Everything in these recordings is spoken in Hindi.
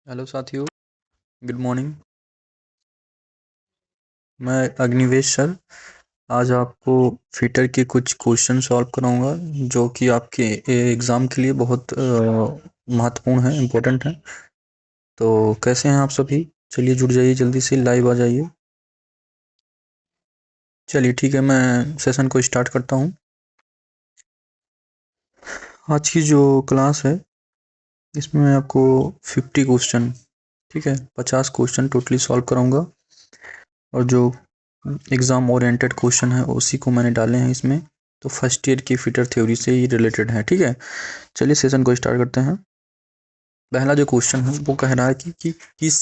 हेलो साथियों, गुड मॉर्निंग। मैं अग्निवेश सर आज आपको फिटर के कुछ क्वेश्चन सॉल्व कराऊंगा जो कि आपके एग्ज़ाम के लिए बहुत महत्वपूर्ण है, इम्पोर्टेंट है। तो कैसे हैं आप सभी? चलिए जुड़ जाइए, जल्दी से लाइव आ जाइए। चलिए ठीक है, मैं सेशन को स्टार्ट करता हूँ। आज की जो क्लास है इसमें मैं आपको 50 क्वेश्चन, ठीक है, 50 क्वेश्चन टोटली सॉल्व कराऊंगा। और जो एग्ज़ाम ओरिएंटेड क्वेश्चन है उसी को मैंने डाले हैं इसमें। तो फर्स्ट ईयर की फिटर थ्योरी से ही रिलेटेड है, ठीक है। चलिए सेशन को स्टार्ट करते हैं। पहला जो क्वेश्चन है वो कह रहा है कि किस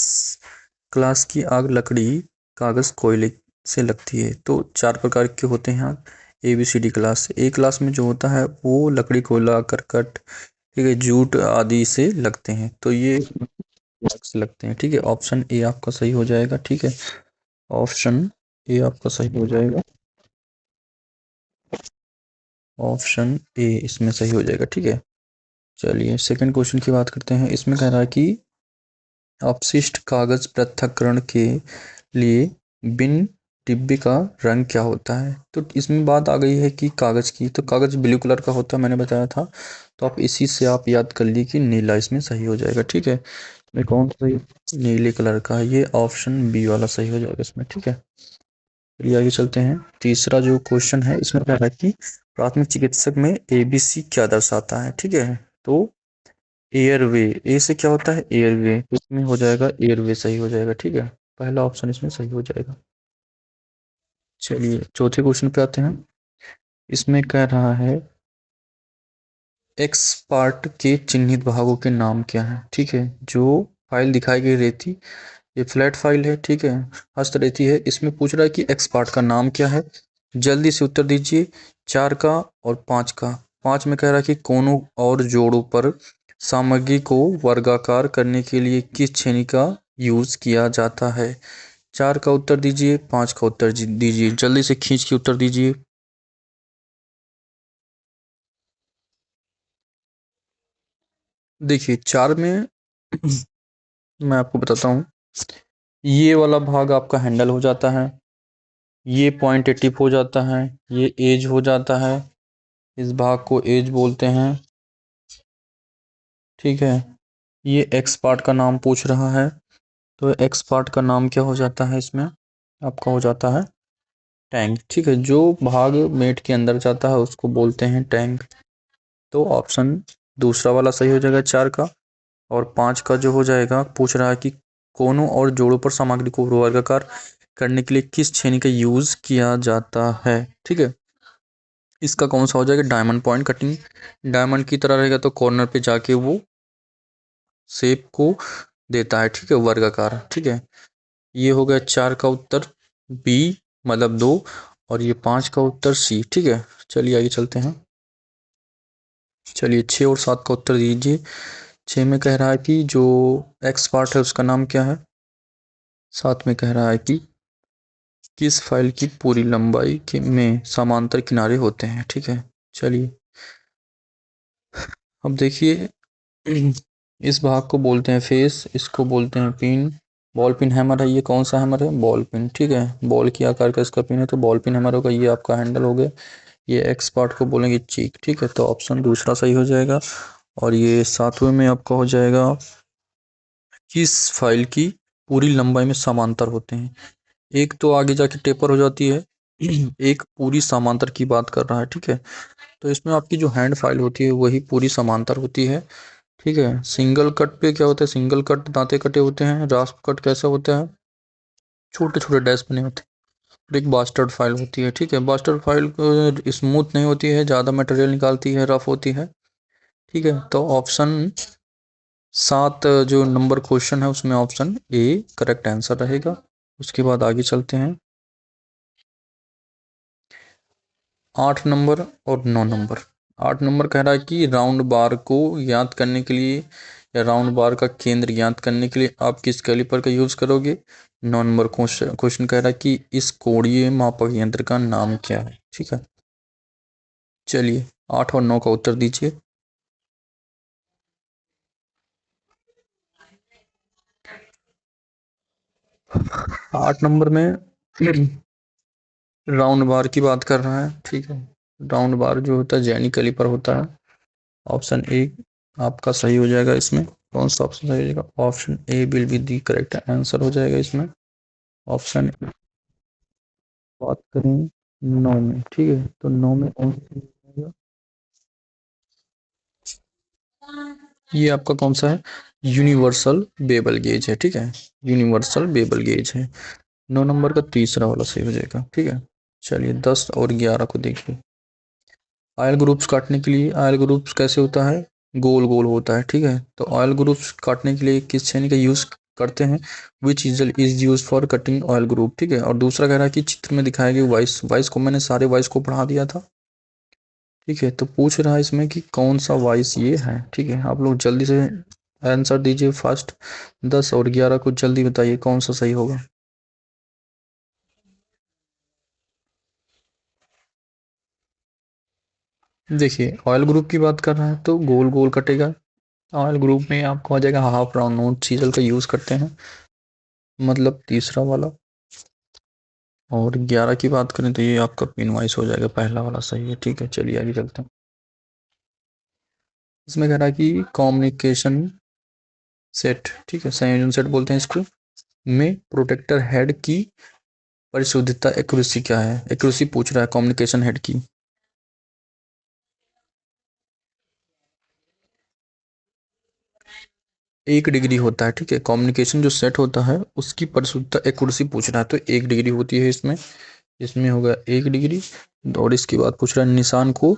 क्लास की आग लकड़ी कागज़ कोयले से लगती है। तो 4 प्रकार के होते हैं आग। ABCD class. ए क्लास में जो होता है वो लकड़ी, कोयला, करकट, ठीक है, जूट आदि से लगते हैं। तो ये से लगते हैं, ठीक है। ऑप्शन ए आपका सही हो जाएगा, ठीक है। ऑप्शन ए आपका सही हो जाएगा। ऑप्शन ए इसमें सही हो जाएगा, ठीक है। चलिए सेकंड क्वेश्चन की बात करते हैं। इसमें कह रहा है कि अपशिष्ट कागज पृथक्करण के लिए बिन डिब्बे का रंग क्या होता है। तो इसमें बात आ गई है कि कागज की, तो कागज ब्लू कलर का होता है, मैंने बताया था। तो आप इसी से आप याद कर लीजिए कि नीला इसमें सही हो जाएगा, ठीक है। इसमें कौन सही? नीले कलर का है, ये ऑप्शन बी वाला सही हो जाएगा इसमें, ठीक है। चलिए आगे चलते हैं। तीसरा जो क्वेश्चन है इसमें कह रहा है कि प्राथमिक चिकित्सक में ABC क्या दर्शाता है, ठीक है। तो एयरवे, ए से क्या होता है? एयरवे, इसमें हो जाएगा एयरवे सही हो जाएगा, ठीक है। पहला ऑप्शन इसमें सही हो जाएगा। चलिए चौथे क्वेश्चन पे आते हैं। इसमें कह रहा है एक्स पार्ट के चिन्हित भागों के नाम क्या है, ठीक है। जो फाइल दिखाई गई रहती, ये फ्लैट फाइल है, ठीक है, हस्तरेखी है। इसमें पूछ रहा है कि एक्स पार्ट का नाम क्या है। जल्दी से उत्तर दीजिए। 4 का और 5 का। 5 में कह रहा है कि कोनों और जोड़ों पर सामग्री को वर्गाकार करने के लिए किस छेनी का यूज किया जाता है। 4 का उत्तर दीजिए, 5 का उत्तर दीजिए, जल्दी से खींच के उत्तर दीजिए। देखिए 4 में मैं आपको बताता हूँ। ये वाला भाग आपका हैंडल हो जाता है, ये पॉइंट टिप हो जाता है, ये एज हो जाता है, इस भाग को एज बोलते हैं, ठीक है। ये एक्स पार्ट का नाम पूछ रहा है, तो एक्स पार्ट का नाम क्या हो जाता है इसमें? आपका हो जाता है टैंक, ठीक है। जो भाग मेट के अंदर जाता है उसको बोलते हैं टैंक। तो ऑप्शन दूसरा वाला सही हो जाएगा 4 का। और 5 का जो हो जाएगा, पूछ रहा है कि कोनों और जोड़ों पर सामग्री को वर्गाकार करने के लिए किस छेनी का यूज किया जाता है, ठीक है। इसका कौन सा हो जाएगा? Diamond point cutting. डायमंड की तरह रहेगा तो कॉर्नर पे जाके वो शेप को देता है, ठीक है, वर्गाकार, ठीक है। ये हो गया 4 का उत्तर बी, मतलब 2। और ये 5 का उत्तर सी, ठीक है। चलिए आगे चलते हैं। चलिए 6 और 7 का उत्तर दीजिए। 6 में कह रहा है कि जो एक्स पार्ट है उसका नाम क्या है। 7 में कह रहा है कि किस फाइल की पूरी लंबाई के में समांतर किनारे होते हैं, ठीक है। चलिए अब देखिए, इस भाग को बोलते हैं फेस, इसको बोलते हैं पिन। बॉल पिन हैमर है, ये कौन सा हैमर है? बॉल पिन, ठीक है। बॉल की आकार का इसका पिन है तो बॉल पिन हैमर होगा। ये आपका हैंडल हो गया। ये एक्स पार्ट को बोलेंगे चीक, ठीक है। तो ऑप्शन दूसरा सही हो जाएगा। और ये 7वें में आपका हो जाएगा किस फाइल की पूरी लंबाई में समांतर होते हैं। एक तो आगे जाके टेपर हो जाती है, एक पूरी समांतर की बात कर रहा है, ठीक है। तो इसमें आपकी जो हैंड फाइल होती है वही पूरी समांतर होती है, ठीक है। सिंगल कट पे क्या होता है? सिंगल कट दांते कटे होते हैं। रास्प कट कैसा होता है? छोटे छोटे डैश बने होते हैं। और एक बास्टर्ड फाइल होती है, ठीक है। बास्टर्ड फाइल स्मूथ नहीं होती है, ज़्यादा मटेरियल निकालती है, रफ होती है, ठीक है। तो ऑप्शन 7 जो नंबर क्वेश्चन है उसमें ऑप्शन ए करेक्ट आंसर रहेगा। उसके बाद आगे चलते हैं। 8 नंबर और 9 नंबर। 8 नंबर कह रहा है कि राउंड बार को ज्ञात करने के लिए या राउंड बार का केंद्र ज्ञात करने के लिए आप किस कैलिपर का यूज़ करोगे। 9 नंबर क्वेश्चन कह रहा है कि इस कोणीय मापक यंत्र का नाम क्या है, ठीक है। चलिए 8 और 9 का उत्तर दीजिए। 8 नंबर में राउंड बार की बात कर रहा है, ठीक है। राउंड बार जो होता है जेनी कैलिपर होता है। ऑप्शन ए आपका सही हो जाएगा इसमें। कौन सा ऑप्शन सही हो जाएगा? Option A will be the correct answer हो जाएगा इसमें। ऑप्शन बात करें 9 में, ठीक है, तो 9 में कौन सा होगा? ये आपका कौन सा है? यूनिवर्सल बेबल गेज है, ठीक है। यूनिवर्सल बेबल गेज है। 9 नंबर का तीसरा वाला सही हो जाएगा, ठीक है। चलिए 10 और 11 को देखिए। ऑयल ग्रुप्स काटने के लिए, ऑयल ग्रुप्स कैसे होता है? गोल गोल होता है, ठीक है। तो ऑयल ग्रुप्स काटने के लिए किस छेनी का यूज करते हैं? विच इजल is use for cutting oil group, ठीक है। और दूसरा कह रहा है कि चित्र में दिखाया गया वॉइस, वॉइस को मैंने सारे वॉइस को पढ़ा दिया था, ठीक है। तो पूछ रहा है इसमें कि कौन सा वॉइस ये है, ठीक है। आप लोग जल्दी से आंसर दीजिए फास्ट। 10 और 11 को जल्दी बताइए कौन सा सही होगा। देखिए ऑयल ग्रुप की बात कर रहा है तो गोल गोल कटेगा। ऑयल ग्रुप में आपको आ जाएगा हाफ राउंड नोट चीजल का यूज करते हैं, मतलब तीसरा वाला। और 11 की बात करें तो ये आपका पिन वाइस हो जाएगा, पहला वाला सही है, ठीक है। चलिए आगे चलते हैं। इसमें कह रहा है कि कम्युनिकेशन सेट, ठीक है, संयोजन सेट बोलते हैं इसको, में प्रोटेक्टर हेड की परिशुद्धता एक्यूरेसी क्या है? एक्यूरेसी पूछ रहा है कम्युनिकेशन हेड की। 1 डिग्री होता है, ठीक है। कम्युनिकेशन जो सेट होता है उसकी परिशुद्धता एक्यूरेसी पूछ रहा है, तो 1 डिग्री होती है इसमें। इसमें होगा 1 डिग्री। और इसकी बात पूछ रहा है निशान को,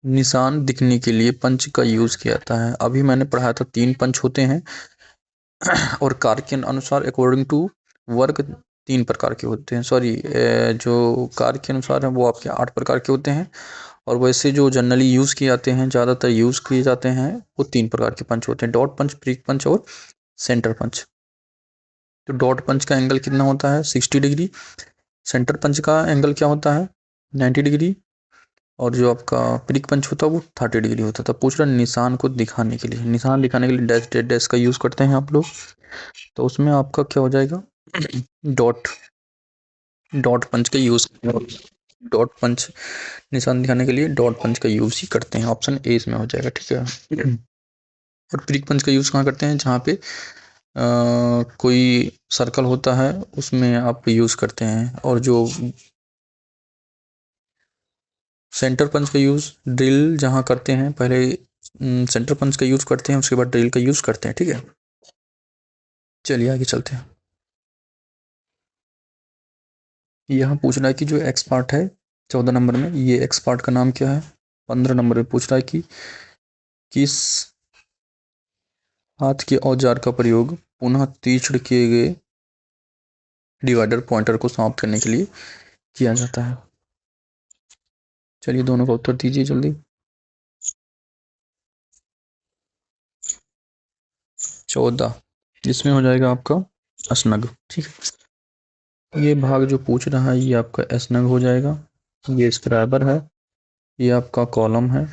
निशान दिखने के लिए पंच का यूज किया जाता है। अभी मैंने पढ़ाया था 3 पंच होते हैं। और कार्य के अनुसार अकॉर्डिंग टू वर्क 3 प्रकार के होते हैं, सॉरी, जो कार्य के अनुसार है वो आपके 8 प्रकार के होते हैं। और वैसे जो जनरली यूज किए जाते हैं, ज्यादातर यूज किए जाते हैं, वो 3 प्रकार के पंच होते हैं, डॉट पंच, प्रीक पंच और सेंटर पंच। तो डॉट पंच का एंगल कितना होता है? 60 डिग्री। सेंटर पंच का एंगल क्या होता है? 90 डिग्री। और जो आपका प्रीक पंच होता है वो 30 डिग्री होता था। पूछ रहा है निशान को दिखाने के लिए, निशान दिखाने के लिए डैश डैश डैश का यूज करते हैं आप लोग। तो उसमें आपका क्या हो जाएगा? डॉट, डॉट पंच का यूज, डॉट पंच निशान दिखाने के लिए डॉट पंच का यूज ही करते हैं। ऑप्शन ए इसमें हो जाएगा, ठीक है। और प्रीक पंच का यूज कहाँ करते हैं? जहाँ पे कोई सर्कल होता है उसमें आप यूज करते हैं। और जो सेंटर पंच का यूज ड्रिल जहाँ करते हैं, पहले सेंटर पंच का यूज करते हैं, उसके बाद ड्रिल का यूज करते हैं, ठीक है। चलिए आगे चलते हैं। यहाँ पूछ रहा है कि जो एक्स पार्ट है 14 नंबर में, ये एक्स पार्ट का नाम क्या है? 15 नंबर में पूछ रहा है कि किस हाथ के औजार का प्रयोग पुनः तीक्ष्ण किए गए डिवाइडर पॉइंटर को समाप्त करने के लिए किया जाता है? चलिए दोनों का उत्तर दीजिए जल्दी। 14, जिसमें हो जाएगा आपका असनग, ठीक है। ये भाग जो पूछ रहा है ये आपका असनग हो जाएगा। ये स्क्राइबर है, ये आपका कॉलम है,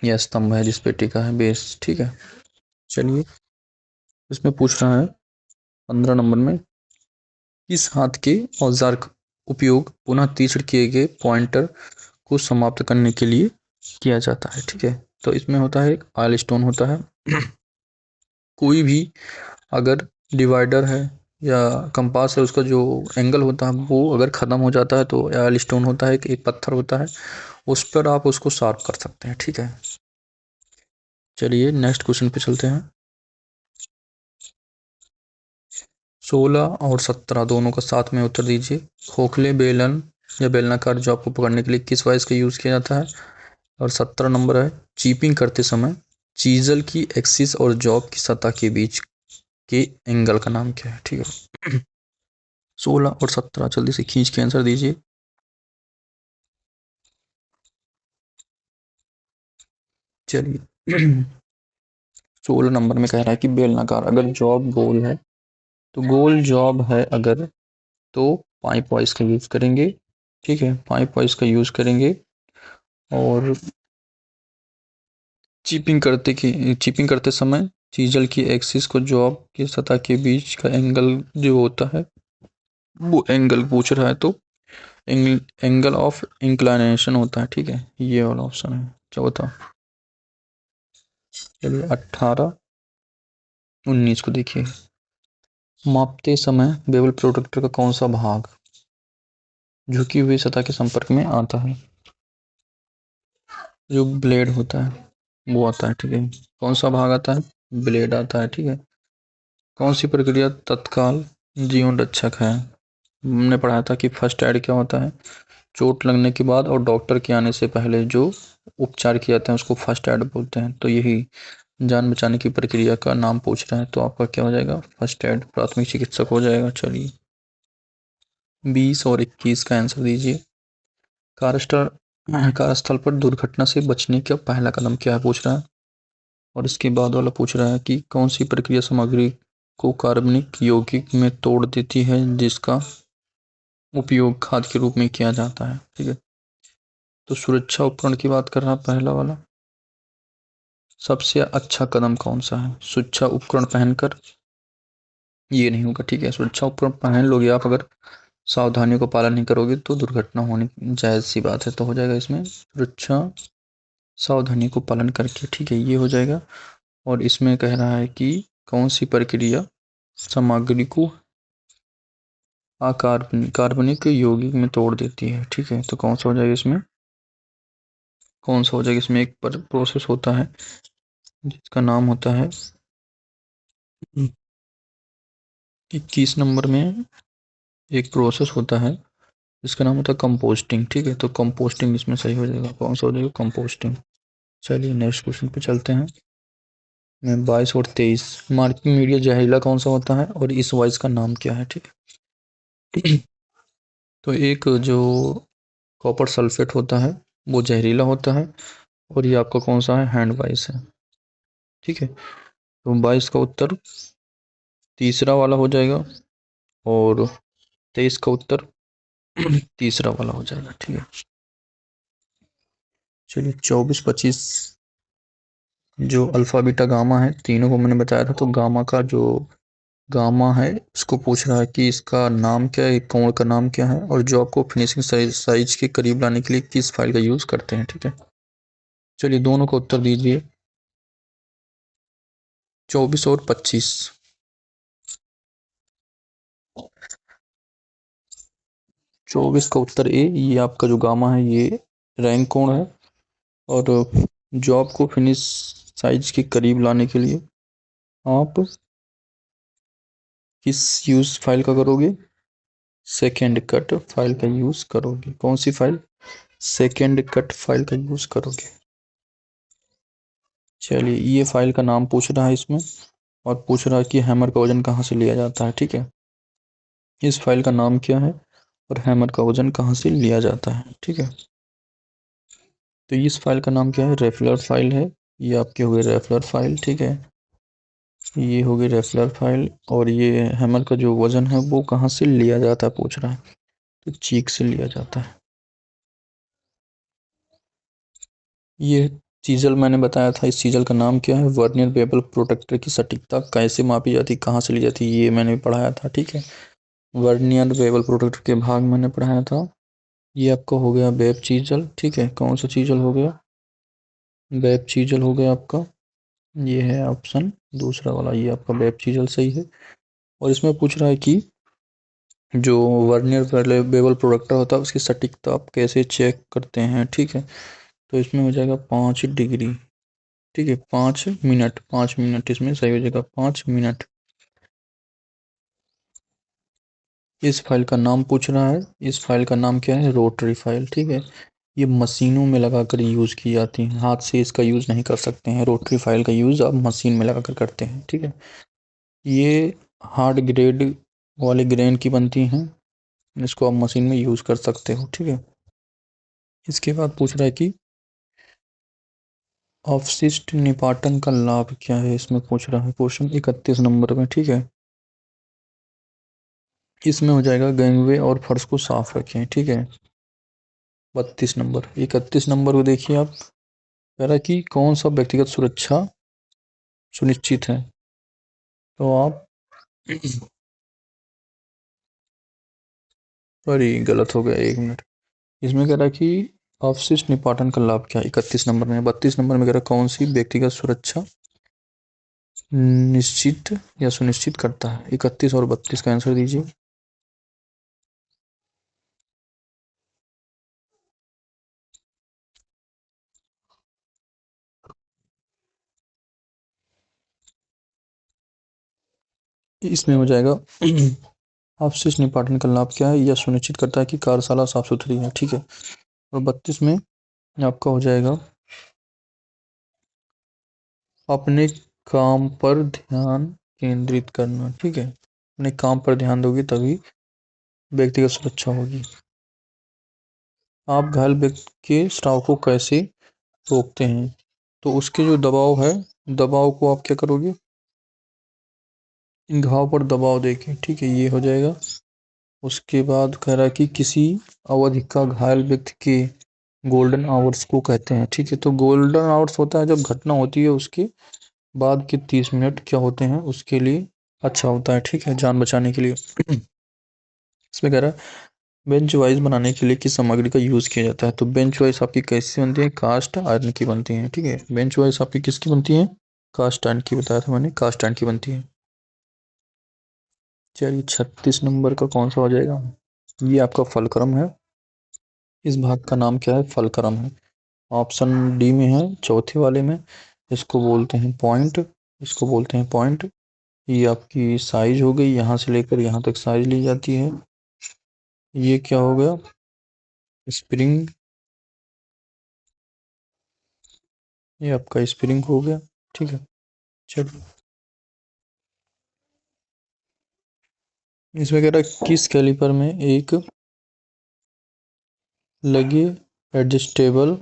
ये स्तंभ है जिसपे टिका है बेस, ठीक है। चलिए इसमें पूछ रहा है 15 नंबर में किस हाथ के औजार का उपयोग पुनः तीक्ष्ण किए गए पॉइंटर को समाप्त करने के लिए किया जाता है, ठीक है। तो इसमें होता है एक आयल स्टोन होता है। कोई भी अगर डिवाइडर है या कंपास है, उसका जो एंगल होता है वो अगर ख़त्म हो जाता है तो आयल स्टोन होता है, एक पत्थर होता है, उस पर आप उसको शार्प कर सकते हैं, ठीक है। चलिए नेक्स्ट क्वेश्चन पे चलते हैं। 16 और 17 दोनों का साथ में उत्तर दीजिए। खोखले बेलन या बेलनाकार जॉब को पकड़ने के लिए किस वाइस का यूज़ किया जाता है? और 17 नंबर है चीपिंग करते समय चीजल की एक्सिस और जॉब की सतह के बीच के एंगल का नाम क्या है, ठीक है। 16 और 17 जल्दी से खींच के आंसर दीजिए। चलिए 16 नंबर में कह रहा है कि बेलनाकार, अगर जॉब गोल है तो गोल जॉब है अगर, तो पाइप वाइज का यूज करेंगे, ठीक है, पाइप वाइज का यूज करेंगे। और चिपिंग करते समय चीजल की एक्सिस को जॉब के सतह के बीच का एंगल जो होता है वो एंगल पूछ रहा है, तो एंगल ऑफ इंक्लाइनेशन होता है। ठीक है, ये वाला ऑप्शन है चौथा। चलिए 18 19 को देखिए। मापते समय बेवल प्रोट्रैक्टर का कौन सा भाग झुकी हुई सतह के संपर्क में आता है? जो ब्लेड होता है वो आता है। ठीक है, कौन सा भाग आता है? ब्लेड आता है। ठीक है, कौन सी प्रक्रिया तत्काल जीवन रक्षक है? हमने पढ़ा था कि फर्स्ट एड क्या होता है? चोट लगने के बाद और डॉक्टर के आने से पहले जो उपचार किए जाते हैं उसको फर्स्ट एड बोलते हैं। तो यही जान बचाने की प्रक्रिया का नाम पूछ रहा है, तो आपका क्या हो जाएगा? फर्स्ट एड, प्राथमिक चिकित्सक हो जाएगा। चलिए 20 और 21 का आंसर दीजिए। कार्यस्थल कार्यस्थल पर दुर्घटना से बचने का पहला कदम क्या है पूछ रहा है। और इसके बाद वाला पूछ रहा है कि कौन सी प्रक्रिया सामग्री को कार्बनिक यौगिक में तोड़ देती है जिसका उपयोग खाद के रूप में किया जाता है। ठीक है, तो सुरक्षा उपकरण की बात कर रहा है पहला वाला। सबसे अच्छा कदम कौन सा है? सुरक्षा उपकरण पहनकर ये नहीं होगा। ठीक है, सुरक्षा उपकरण पहन लोगे आप, अगर सावधानियों का पालन नहीं करोगे तो दुर्घटना होनी जायज सी बात है। तो हो जाएगा इसमें सुरक्षा सावधानी को पालन करके। ठीक है, ये हो जाएगा। और इसमें कह रहा है कि कौन सी प्रक्रिया सामग्री को कार्बनिक यौगिक में तोड़ देती है। ठीक है, तो कौन सा हो जाएगा इसमें? कौन सा हो जाएगा इसमें? एक प्रोसेस होता है जिसका नाम होता है 21 नंबर में एक प्रोसेस होता है जिसका नाम होता है कंपोस्टिंग। ठीक है, तो कंपोस्टिंग इसमें सही हो जाएगा। कौन सा हो जाएगा? कंपोस्टिंग। चलिए नेक्स्ट क्वेश्चन पे चलते हैं। मैं 22 और 23। मार्किंग मीडिया जहरीला कौन सा होता है और इस वाइस का नाम क्या है? ठीक है तो एक जो कॉपर सल्फेट होता है वो जहरीला होता है, और ये आपका कौन सा है? हैंड वाइस है। ठीक है, तो 22 का उत्तर तीसरा वाला हो जाएगा, और 23 का उत्तर तीसरा वाला हो जाएगा। ठीक है, चलिए 24 25। जो अल्फा बीटा गामा है तीनों को मैंने बताया था, तो गामा का जो गामा है इसको पूछ रहा है कि इसका नाम क्या है, कोण का नाम क्या है, और जो आपको फिनिशिंग साइज के करीब लाने के लिए किस फाइल का यूज करते हैं। ठीक है, चलिए दोनों का उत्तर दीजिए। 24 और 25। 24 का उत्तर ए, ये आपका जो गामा है ये रैंक कोण है, और जो आपको फिनिश साइज के करीब लाने के लिए आप किस यूज फाइल का करोगे? सेकेंड कट फाइल का यूज करोगे। कौन सी फाइल? सेकेंड कट फाइल का यूज करोगे। चलिए ये फाइल का नाम पूछ रहा है इसमें, और पूछ रहा है कि हैमर का वजन कहाँ से लिया जाता है। ठीक है, इस फाइल का नाम क्या है और हैमर का वजन कहाँ से लिया जाता है? ठीक है, तो इस फाइल का नाम क्या है? रेफलर फाइल है। ये आपके हो गए रेफलर फाइल। ठीक है, ये हो गई रेफलर फाइल, और ये हैमर का जो वजन है वो कहाँ से लिया जाता है पूछ रहा है, तो चीक से लिया जाता है। ये चीजल मैंने बताया था, इस चीजल का नाम क्या है? वर्नियर बेवल प्रोट्रैक्टर की सटीकता कैसे मापी जाती, कहाँ से ली जाती, ये मैंने पढ़ाया था। ठीक है, वर्नियर बेवल प्रोट्रैक्टर के भाग मैंने पढ़ाया था। ये आपका हो गया वेब चीजल। ठीक है, कौन सा चीजल हो गया? वेब चीजल हो गया आपका। ये है ऑप्शन दूसरा वाला, ये आपका वेब चीजल सही है। और इसमें पूछ रहा है कि जो वर्नियर बेवल प्रोट्रैक्टर होता है उसकी सटीकता आप कैसे चेक करते हैं। ठीक है, तो इसमें हो जाएगा 5 डिग्री। ठीक है, 5 मिनट, 5 मिनट इसमें सही हो जाएगा, 5 मिनट। इस फाइल का नाम पूछ रहा है, इस फाइल का नाम क्या है? Rotary file. ठीक है, ये मशीनों में लगाकर यूज़ की जाती हैं, हाथ से इसका यूज़ नहीं कर सकते हैं। रोटरी फाइल का यूज़ आप मशीन में लगाकर करते हैं। ठीक है, ये हार्ड ग्रेड वाले ग्रेन की बनती हैं, इसको आप मशीन में यूज़ कर सकते हो। ठीक है, इसके बाद पूछ रहा है कि अपशिष्ट निपाटन का लाभ क्या है, इसमें पूछ रहा है क्वेश्चन 31 नंबर में। ठीक है, इसमें हो जाएगा गैंगवे और फर्श को साफ रखें। ठीक है, 32 नंबर। 31 नंबर को देखिए आप, कह रहा है कि कौन सा व्यक्तिगत सुरक्षा सुनिश्चित है। तो आप सॉरी गलत हो गया, 1 मिनट। इसमें कह रहा है कि अपशिष्ट निपाटन का लाभ क्या है, 31 नंबर में। 32 नंबर में कह रहा है कौन सी व्यक्तिगत सुरक्षा निश्चित या सुनिश्चित करता है। 31 और 32 का आंसर दीजिए। इसमें हो जाएगा अपशिष्ट निपाटन का लाभ क्या है, यह सुनिश्चित करता है कि कार्यशाला साफ सुथरी है, ठीक है। और 32 में आपका हो जाएगा अपने काम पर ध्यान केंद्रित करना, ठीक है। अपने काम पर ध्यान दोगे तभी व्यक्तिगत सुरक्षा होगी। आप घायल व्यक्ति के स्राव को कैसे रोकते हैं, तो उसके जो दबाव है, दबाव को आप क्या करोगे, घाव पर दबाव देके, ठीक है, ये हो जाएगा। उसके बाद कह रहा है कि किसी अवधि का घायल व्यक्ति के गोल्डन आवर्स को कहते हैं, ठीक है। तो गोल्डन आवर्स होता है जब घटना होती है उसके बाद के 30 मिनट क्या होते हैं उसके लिए अच्छा होता है, ठीक है, जान बचाने के लिए। इसमें कह रहा है बेंच वाइज बनाने के लिए किस सामग्री का यूज़ किया जाता है, तो बेंच वाइज आपकी कैसी बनती है, कास्ट आयरन की बनती है, ठीक है। बेंच वाइज आपकी किसकी बनती है, कास्ट आयरन की, बताया था मैंने, कास्ट आयरन की बनती है। चलिए 36 नंबर का कौन सा हो जाएगा, ये आपका फलक्रम है। इस भाग का नाम क्या है, फलक्रम है। ऑप्शन डी में है, चौथे वाले में। इसको बोलते हैं पॉइंट, इसको बोलते हैं पॉइंट। ये आपकी साइज हो गई, यहाँ से लेकर यहाँ तक साइज ली जाती है। ये क्या हो गया, स्प्रिंग, ये आपका स्प्रिंग हो गया, ठीक है। चलिए इसमें कह रहा है किस कैलिपर में एक लगे एडजस्टेबल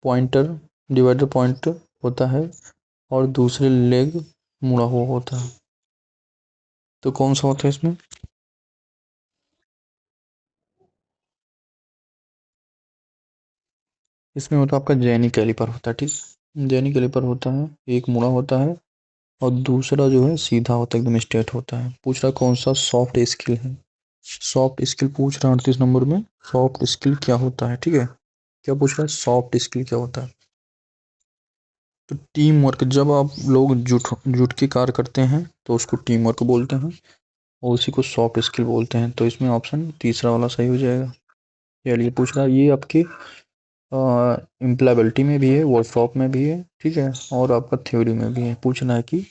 पॉइंटर डिवाइडर पॉइंट होता है और दूसरे लेग मुड़ा हुआ होता है, तो कौन सा होता है इसमें। इसमें होता है आपका जेनी कैलिपर होता है, ठीक। जेनी कैलिपर होता है, एक मुड़ा होता है और दूसरा जो है सीधा होता है, एकदम स्ट्रेट होता है। पूछ रहा कौन सा सॉफ्ट स्किल है, सॉफ्ट स्किल पूछ रहा है 38 नंबर में। सॉफ्ट स्किल क्या होता है, ठीक है, क्या पूछ रहा है, सॉफ्ट स्किल क्या होता है। तो टीम वर्क, जब आप लोग जुट जुट के कार्य करते हैं तो उसको टीम वर्क बोलते हैं और उसी को सॉफ्ट स्किल बोलते हैं। तो इसमें ऑप्शन तीसरा वाला सही हो जाएगा। चलिए पूछ रहा है ये आपकी एम्प्लॉयबिलिटी में भी है, वर्कशॉप में भी है, ठीक है, और आपका थ्योरी में भी है। पूछना है कि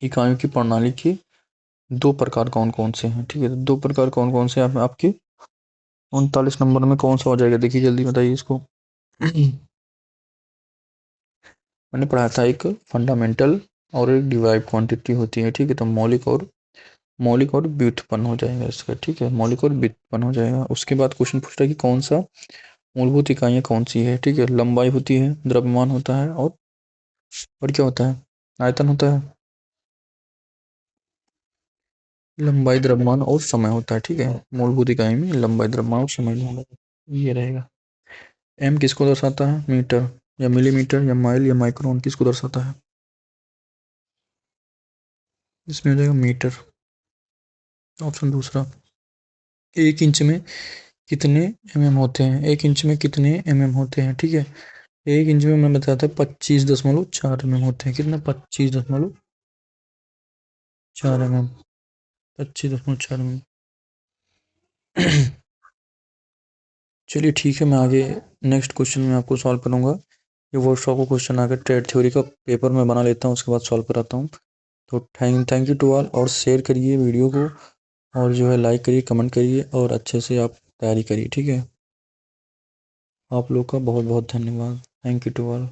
इकाइयों की प्रणाली के दो प्रकार कौन कौन से हैं, ठीक है। तो दो प्रकार कौन कौन से हैं आपके 39 नंबर में कौन सा हो जाएगा, देखिए जल्दी बताइए इसको। मैंने पढ़ा था एक फंडामेंटल और एक डिराइव्ड क्वांटिटी होती है, ठीक है। तो मौलिक और व्युत्पन्न हो जाएगा इसका, ठीक है, मौलिक और व्युत्पन्न हो जाएगा। उसके बाद क्वेश्चन पूछ रहा है कि कौन सा मूलभूत इकाइयाँ कौन सी है, ठीक है। लंबाई होती है, द्रव्यमान होता है और क्या होता है, आयतन होता है। लंबाई, द्रव्यमान और समय होता है, ठीक है। मूलभूत इकाई में लंबाई, द्रव्यमान और समय होगा, ये रहेगा। एम किसको दर्शाता है, मीटर या मिलीमीटर या माइल या माइक्रोन, किसको दर्शाता है। इसमें हो जाएगा मीटर, ऑप्शन दूसरा। 1 इंच में कितने एमएम होते हैं, 1 इंच में कितने एमएम होते हैं, ठीक है। 1 इंच में मैं बताता 25.4 एमएम होते हैं, कितना, 25.4 एमएम, 25.4 एमएम। चलिए ठीक है, मैं आगे नेक्स्ट क्वेश्चन में आपको सॉल्व करूंगा। ये वर्कशॉप का क्वेश्चन आकर ट्रेड थ्योरी का पेपर में बना लेता हूँ, उसके बाद सॉल्व कराता हूँ। तो थैंक यू टू ऑल, और शेयर करिए वीडियो को, और जो है लाइक करिए, कमेंट करिए, और अच्छे से आप तैयारी करिए, ठीक है। आप लोग का बहुत बहुत धन्यवाद। Thank you to all.